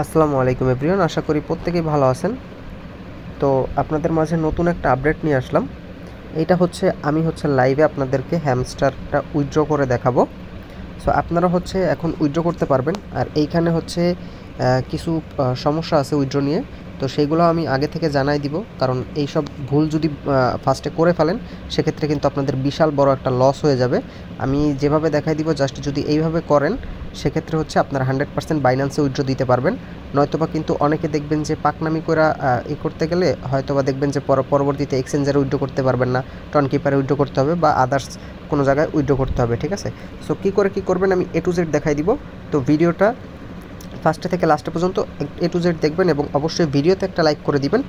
আসসালামু আলাইকুম এভরিওয়ান, আশা করি প্রত্যেকেই ভালো আছেন। তো আপনাদের মাঝে নতুন একটা আপডেট নিয়ে আসলাম। এইটা হচ্ছে আমি লাইভে আপনাদেরকে হ্যামস্টারটা উইথড্র করে দেখাবো। সো আপনারা এখন উইথড্র করতে পারবেন। আর এইখানে কিছু সমস্যা আছে উইথড্র নিয়ে, তো সেইগুলো আমি আগে থেকে জানাই দিব, কারণ এই সব ভুল যদি ফার্স্টে করে ফেলেন সেক্ষেত্রে কিন্তু আপনাদের বিশাল বড় একটা লস হয়ে যাবে। আমি যেভাবে দেখাই দিব, জাস্ট যদি এইভাবে করেন সেক্ষেত্রে আপনারা 100% বাইন্যান্সে উইথড্র দিতে পারবেন। নয়তোবা কিন্তু অনেকে দেখবেন যে পাকনামি করে করতে গেলে হয়তোবা দেখবেন যে পরবর্তীতে এক্সচেঞ্জারে উইথড্র করতে পারবেন না, টন কিপারে উইথড্র করতে হবে বা আদার্স কোনো জায়গায় উইথড্র করতে হবে। ঠিক আছে, সো কী করবেন আমি A to Z দেখাই দিব। তো ভিডিওটা ফার্স্টে থেকে লাস্টে পর্যন্ত A to Z দেখবেন এবং অবশ্যই ভিডিওতে একটা লাইক করে দিবেন।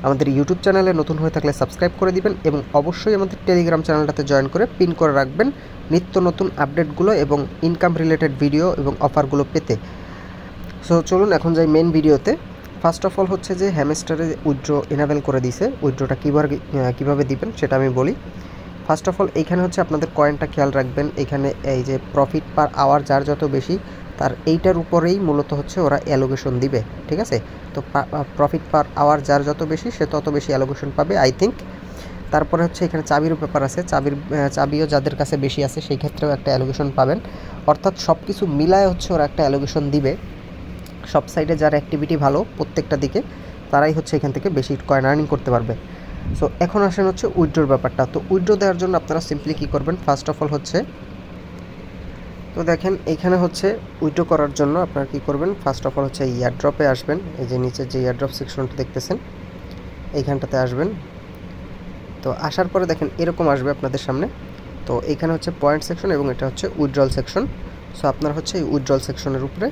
আমাদের ইউটিউব চ্যানেলে নতুন হয়ে থাকলে সাবস্ক্রাইব করে দিবেন এবং অবশ্যই আমাদের টেলিগ্রাম চ্যানেলটাতে জয়েন করে পিন করে রাখবেন নিত্য নতুন আপডেটগুলো এবং ইনকাম রিলেটেড ভিডিও এবং অফারগুলো পেতে। সো চলুন এখন যাই মেন ভিডিওতে। ফার্স্ট অফ অল যে হ্যামস্টারে উইথড্র এনাবেল করে দিয়েছে। উইথড্রটা কীভাবে দিবেন সেটা আমি বলি। ফার্স্ট অফ অল এইখানে আপনাদের কয়েনটা খেয়াল রাখবেন। এইখানে এই যে প্রফিট পার আওয়ার যার যত বেশি তার এইটার উপরেই মূলত ওরা অ্যালোকেশন দিবে। ঠিক আছে, তো প্রফিট পার আওয়ার যার যত বেশি সে তত বেশি অ্যালোকেশন পাবে আই থিঙ্ক। তারপরে এখানে চাবিরও ব্যাপার আছে, চাবিও যাদের কাছে বেশি আছে সেই ক্ষেত্রেও একটা অ্যালোকেশন পাবেন। অর্থাৎ সব কিছু মিলায় ওরা একটা অ্যালোকেশন দিবে। সব সাইডে যার অ্যাক্টিভিটি ভালো প্রত্যেকটা দিকে তারাই এখান থেকে বেশি কয়েন আর্নিং করতে পারবে। সো এখন আসেন উইথড্রোর ব্যাপারটা। তো উইথড্রো দেওয়ার জন্য আপনারা সিম্পলি কী করবেন, ফার্স্ট অফ অল তো দেখেন এইখানে উইথড্রো করার জন্য আপনারা কী করবেন, ফার্স্ট অফ অল ইয়ারড্রপে আসবেন। এই যে নিচে যে ইয়ারড্রপ সেকশনটা দেখতেছেন এইখানটাতে আসবেন। তো আসার পরে দেখেন এরকম আসবে আপনাদের সামনে। তো এইখানে পয়েন্ট সেকশন এবং এটা উইথড্রল সেকশন। সো আপনারা এই উইথড্রল সেকশনের উপরে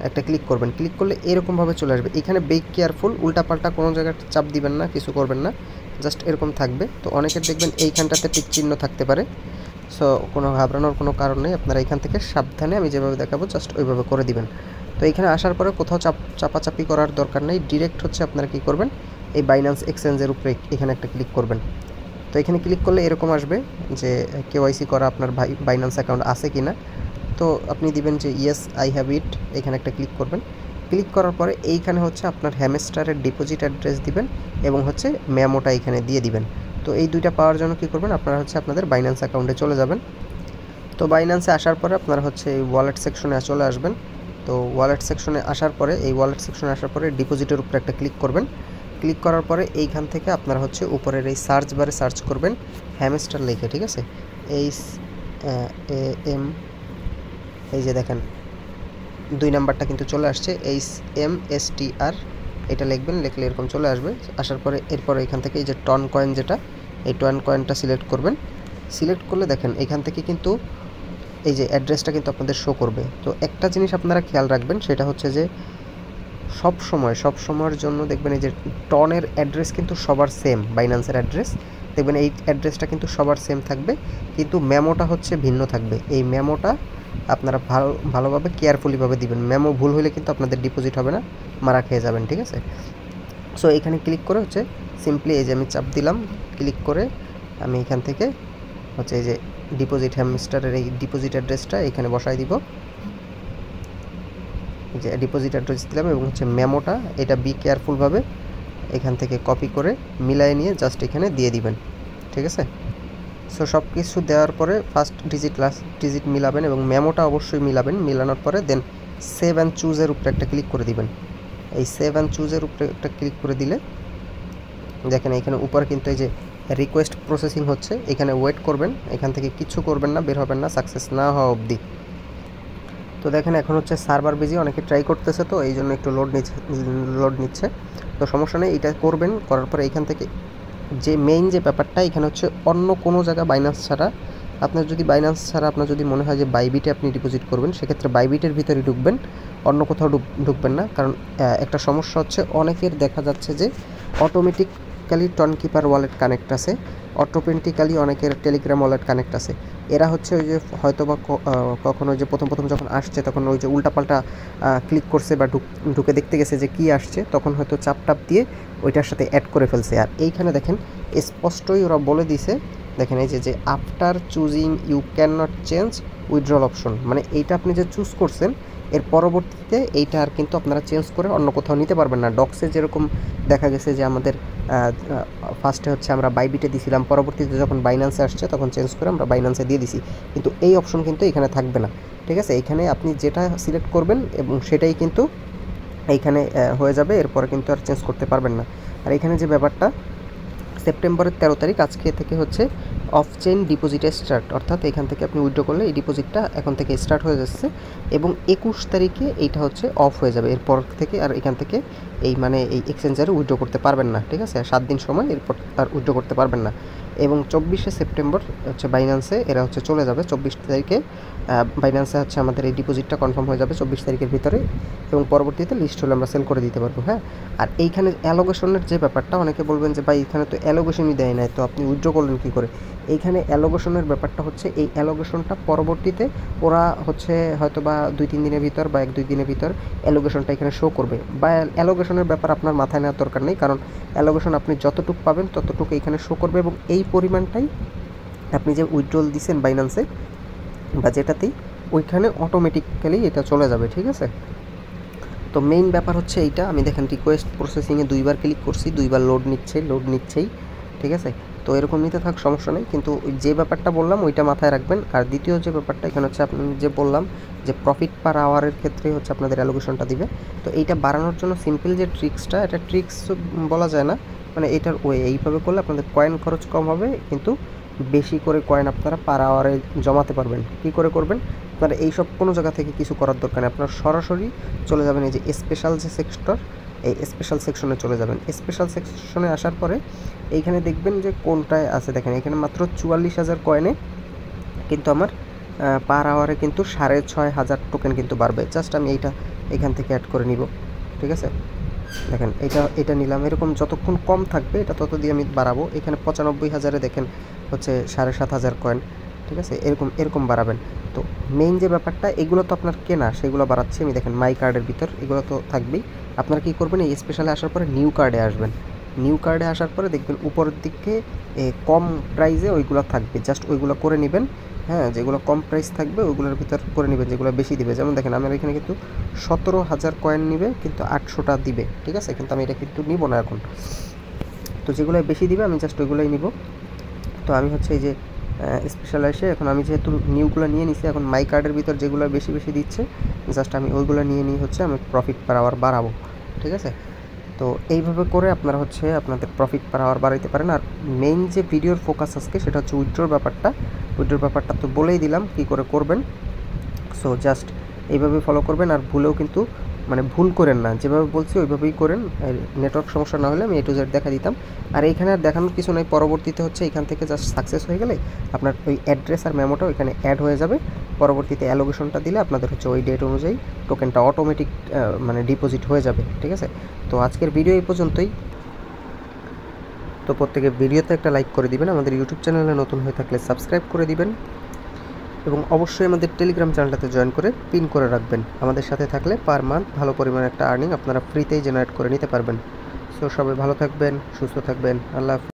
একটা ক্লিক করবেন। ক্লিক করলে এরকমভাবে চলে আসবে। এখানে বি কেয়ারফুল, উল্টাপাল্টা কোনো জায়গায় চাপ দিবেন না, কিছু করবেন না, জাস্ট এরকম থাকবে। তো অনেকের দেখবেন এইখানটাতে টিক চিহ্ন থাকতে পারে। সো কোনো ঘাবড়ানোর কোনো কারণ নেই, আপনারা এখান থেকে সাবধানে আমি যেভাবে দেখাবো জাস্ট ওইভাবে করে দিবেন। তো এইখানে আসার পরে কোথাও চাপাচাপি করার দরকার নেই, ডিরেক্ট আপনারা কী করবেন, এই বাইন্যান্স এক্সচেঞ্জের উপরে এখানে একটা ক্লিক করবেন। তো এখানে ক্লিক করলে এরকম আসবে যে কেওয়াইসি করা আপনার বাইন্যান্স অ্যাকাউন্ট আছে কি না। তো আপনি দিবেন যে ইয়েস আই হ্যাভ ইট, এখানে একটা ক্লিক করবেন। ক্লিক করার পরে এইখানে আপনার হ্যামস্টারের ডিপোজিট অ্যাড্রেস দিবেন এবং মেমোটা এখানে দিয়ে দিবেন। তো এই দুইটা পাওয়ার জন্য কী করবেন, আপনারা আপনাদের বাইন্যান্স অ্যাকাউন্টে চলে যাবেন। তো বাইন্যান্সে আসার পরে আপনারা এই ওয়ালেট সেকশনে চলে আসবেন। তো ওয়ালেট সেকশনে আসার পরে ডিপোজিটের উপরে একটা ক্লিক করবেন। ক্লিক করার পরে এইখান থেকে আপনারা উপরের এই সার্চ বারে সার্চ করবেন হ্যামস্টার লিখে। ঠিক আছে, HAM, এই যে দেখেন 2 নাম্বারটা কিন্তু চলে আসছে, HMSTR, এটা লিখবেন। লিখলে এরকম চলে আসবে। আসার পরে এরপর এখান থেকে এই যে টন কয়েন, যেটা এই টন কয়েনটা সিলেক্ট করবেন। সিলেক্ট করলে দেখেন এখান থেকে কিন্তু এই যে অ্যাড্রেসটা কিন্তু আপনাদের শো করবে। তো একটা জিনিস আপনারা খেয়াল রাখবেন, সেটা যে সব সময়ের জন্য দেখবেন এই যে টনের অ্যাড্রেস কিন্তু সবার সেম, বাইন্যান্সের অ্যাড্রেস দেখবেন এই অ্যাড্রেসটা কিন্তু সবার সেম থাকবে, কিন্তু মেমোটা ভিন্ন থাকবে। এই মেমোটা আপনারা ভালোভাবে কেয়ারফুলিভাবে দিবেন। মেমো ভুল হলে কিন্তু আপনাদের ডিপোজিট হবে না, মারা খেয়ে যাবেন। ঠিক আছে, সো এখানে ক্লিক করে সিম্পলি এই যে আমি চাপ দিলাম, ক্লিক করে আমি এখান থেকে এই যে ডিপোজিট হ্যামস্টারের এই ডিপোজিট অ্যাড্রেসটা এখানে বসাই দিব। যে ডিপোজিট অ্যাড্রেস দিলাম এবং মেমোটা এটা বি কেয়ারফুলভাবে এখান থেকে কপি করে মিলায়ে নিয়ে জাস্ট এখানে দিয়ে দিবেন। ঠিক আছে, সো সব কিছু দেওয়ার পরে ফার্স্ট ডিজিট লাস্ট ডিজিট মিলাবেন এবং মেমোটা অবশ্যই মিলাবেন। মিলানোর পরে দেন সেভ অ্যান্ড চুজের উপরে একটা ক্লিক করে দিবেন। এই সেভ অ্যান্ড চুজের উপরে একটা ক্লিক করে দিলে দেখেন এখানে উপরে কিন্তু এই যে রিকোয়েস্ট প্রসেসিং হচ্ছে, এখানে ওয়েট করবেন, এখান থেকে কিছু করবেন না, বের হবেন না সাকসেস না হওয়া অবধি। তো দেখেন এখন সার্ভার বিজি, অনেকে ট্রাই করতেছে, তো এই জন্য একটু লোড নিচ্ছে। তো সমস্যা নেই, এটা করবেন। করার পরে এইখান থেকে যে মেইন যে ব্যাপারটা, এখানে অন্য কোনো জায়গা বাইন্যান্স ছাড়া আপনার যদি মনে হয় যে বাইবিটে আপনি ডিপোজিট করবেন, সেক্ষেত্রে বাইবিটের ভিতরে ঢুকবেন, অন্য কোথাও ঢুকবেন না। কারণ একটা সমস্যা অনেকের দেখা যাচ্ছে যে automatically Tonkeeper wallet connect আছে, অটোমেটিক্যালি অনেকের টেলিগ্রাম ওয়ালেট কানেক্ট আছে। এরা ওই যে হয়তো বা কখনো যে প্রথম যখন আসছে তখন ওই যে উল্টাপাল্টা ক্লিক করছে বা ঢুকে দেখতে গেছে যে কী আসছে, তখন হয়তো চাপ দিয়ে ওইটার সাথে অ্যাড করে ফেলছে। আর এইখানে দেখেন স্পষ্টই ওরা বলে দিছে, দেখেন এই যে after choosing you can not change withdrawal option, মানে এইটা আপনি যে চুজ করছেন এর পরবর্তীতে এইটা আর কিন্তু আপনারা চেঞ্জ করে অন্য কোথাও নিতে পারবেন না। ডক্সে যেরকম দেখা গেছে যে আমাদের ফার্স্টে হচ্ছে আমরা বাইবিটে দিছিলাম, পরবর্তীতে যখন বাইন্যান্সে আসছে তখন চেঞ্জ করে আমরা বাইন্যান্সে দিয়ে দিছি, কিন্তু এই অপশন কিন্তু এখানে থাকবে না। ঠিক আছে, এখানে আপনি যেটা সিলেক্ট করবেন এবং সেটাই কিন্তু এইখানে হয়ে যাবে, এরপরে কিন্তু আর চেঞ্জ করতে পারবেন না। আর এখানে যে ব্যাপারটা, সেপ্টেম্বরের 13 তারিখ আজকে থেকে হচ্ছে অফ চেইন ডিপোজিটে স্টার্ট, অর্থাৎ এখান থেকে আপনি উইথড্র করলে এই ডিপোজিটটা এখন থেকে স্টার্ট হয়ে যাচ্ছে এবং 21 তারিখে এইটা হচ্ছে অফ হয়ে যাবে। এরপর থেকে আর এখান থেকে এই এই এক্সচেঞ্জারে উইথড্র করতে পারবেন না। ঠিক আছে, 7 দিন সময়, এরপর আর উইথড্র করতে পারবেন না। এবং 24শে সেপ্টেম্বর হচ্ছে বাইন্যান্সে এরা হচ্ছে চলে যাবে। 24 তারিখে বাইন্যান্সে হচ্ছে আমাদের এই ডিপোজিটটা কনফার্ম হয়ে যাবে 24 তারিখের ভিতরে, এবং পরবর্তীতে লিস্ট হলে আমরা সেল করে দিতে পারবো। হ্যাঁ, আর এইখানে অ্যালোগেশনের যে ব্যাপারটা, অনেকে বলবেন যে ভাই এখানে তো অ্যালোগেশনই দেয় নাই, তো আপনি উইথড্র করলেন কী করে? এইখানে অ্যালোগেশনের ব্যাপারটা হচ্ছে, এই অ্যালোগেশনটা পরবর্তীতে ওরা হচ্ছে হয়তো বা 2-3 দিনের ভিতর বা 1-2 দিনের ভিতর অ্যালোগেশনটা এখানে শো করবে। বা অ্যালোগেশনের ব্যাপার আপনার মাথায় নেওয়ার দরকার নেই, কারণ অ্যালোগেশন আপনি যতটুকু পাবেন ততটুকু এখানে শো করবে, এবং এই পরিমাণটাই আপনি যে উইথড্রল দিচ্ছেন বাইন্যান্সে বা যেটাতেই, ওইখানে অটোমেটিক্যালি এটা চলে যাবে। ঠিক আছে, তো মেইন ব্যাপার হচ্ছে এইটা। আমি দেখেন রিকোয়েস্ট প্রসেসিংয়ে 2বার ক্লিক করছি, 2বার লোড নিচ্ছেই। ঠিক আছে, তো এরকম নিতে থাক, সমস্যা নেই, কিন্তু যে ব্যাপারটা বললাম ওইটা মাথায় রাখবেন। আর দ্বিতীয় যে ব্যাপারটা এখানে হচ্ছে, আপনি যে বললাম যে প্রফিট পার আওয়ারের ক্ষেত্রে হচ্ছে আপনাদের অ্যালোকেশনটা দিবে, তো এইটা বাড়ানোর জন্য সিম্পল যে ট্রিক্সটা, এটা ট্রিক্স বলা যায় না, এটার ওয়ে এইভাবে করলে আপনাদের কয়েন খরচ কম হবে, কিন্তু বেশি করে কয়েন আপনারা পার আওয়ারে জমাতে পারবেন। কী করে করবেন? আপনারা এইসব কোনো জায়গা থেকে কিছু করার দরকার নেই, আপনারা সরাসরি চলে যাবেন এই যে স্পেশাল যে সেক্টর, এই স্পেশাল সেকশনে চলে যাবেন। স্পেশাল সেকশনে আসার পরে এইখানে দেখবেন যে কোনটায় আছে, দেখেন এখানে মাত্র 44,000 কয়েনে কিন্তু আমার পার আওয়ারে কিন্তু 6,500 টোকেন কিন্তু বাড়বে। জাস্ট আমি এইটা এখান থেকে অ্যাড করে নিব। ঠিক আছে, দেখেন এটা নিলাম, এরকম যতক্ষণ কম থাকবে এটা তত দিয়ে আমি বাড়াবো। এখানে 95,000-এ দেখেন হচ্ছে 7,500 কয়েন। ঠিক আছে, এরকম বাড়াবেন। তো মেইন যে ব্যাপারটা, এগুলো তো আপনার কেনা, সেগুলো বাড়াচ্ছি আমি। দেখেন মাই কার্ডের ভিতর এগুলো তো থাকবেই। আপনারা কী করবেন, এই স্পেশালে আসার পরে নিউ কার্ডে আসবেন। নিউ কার্ডে আসার পরে দেখবেন উপরের দিকে কম প্রাইসে ওইগুলো থাকবে, জাস্ট ওইগুলো করে নেবেন। হ্যাঁ, যেগুলো কম প্রাইস থাকবে ওইগুলোর ভিতর করে নেবেন, যেগুলো বেশি দিবে। যেমন দেখেন আমার এখানে কিন্তু 17,000 কয়েন নিবে, কিন্তু 800টা দিবে। ঠিক আছে, কিন্তু আমি এটা কিন্তু নিব না এখন। তো যেগুলো বেশি দিবে আমি জাস্ট ওইগুলোই নিব। তো আমি হচ্ছে এই যে স্পেশাল এসে এখন আমি যেহেতু নিউগুলো নিয়ে নিছি, এখন মাই কার্ডের ভিতর যেগুলো বেশি দিচ্ছে জাস্ট আমি ওইগুলো নিয়ে হচ্ছে আমি প্রফিট পার আওয়ার বাড়াবো। ঠিক আছে, তো এইভাবে করে আপনারা হচ্ছে আপনাদের প্রফিট পার আওয়ার বাড়াইতে পারেন। আর মেইন যে ভিডিওর ফোকাস আজকে সেটা হচ্ছে উইথড্রোর ব্যাপারটা তো বলেই দিলাম কী করে করবেন। সো জাস্ট এইভাবে ফলো করবেন, আর ভুলেও কিন্তু ভুল করেন না, যেভাবে বলছি ওইভাবেই করেন। নেটওয়ার্ক সমস্যা না হলে আমি A to Z দেখা দিতাম। আর এইখানে আর দেখানোর কিছু নেই, পরবর্তীতে হচ্ছে এখান থেকে জাস্ট সাকসেস হয়ে গেলে আপনার ওই অ্যাড্রেস আর মেমোটাও এখানে অ্যাড হয়ে যাবে। পরবর্তীতে অ্যালোকেশনটা দিলে আপনাদের হচ্ছে ওই ডেট অনুযায়ী টোকেনটা অটোমেটিক ডিপোজিট হয়ে যাবে। ঠিক আছে, তো আজকের ভিডিও এই পর্যন্তই। তো প্রত্যেকে ভিডিওতে একটা লাইক করে দিবেন, আমাদের ইউটিউব চ্যানেলে নতুন হয়ে থাকলে সাবস্ক্রাইব করে দিবেন, এবং অবশ্যই আমাদের টেলিগ্রাম চ্যানেলটাতে জয়েন করে পিন করে রাখবেন। আমাদের সাথে থাকলে পার মান্থ ভালো পরিমাণে একটা আর্নিং আপনারা ফ্রিতেই জেনারেট করে নিতে পারবেন। সো সবাই ভালো থাকবেন, সুস্থ থাকবেন, আল্লাহ হাফেজ।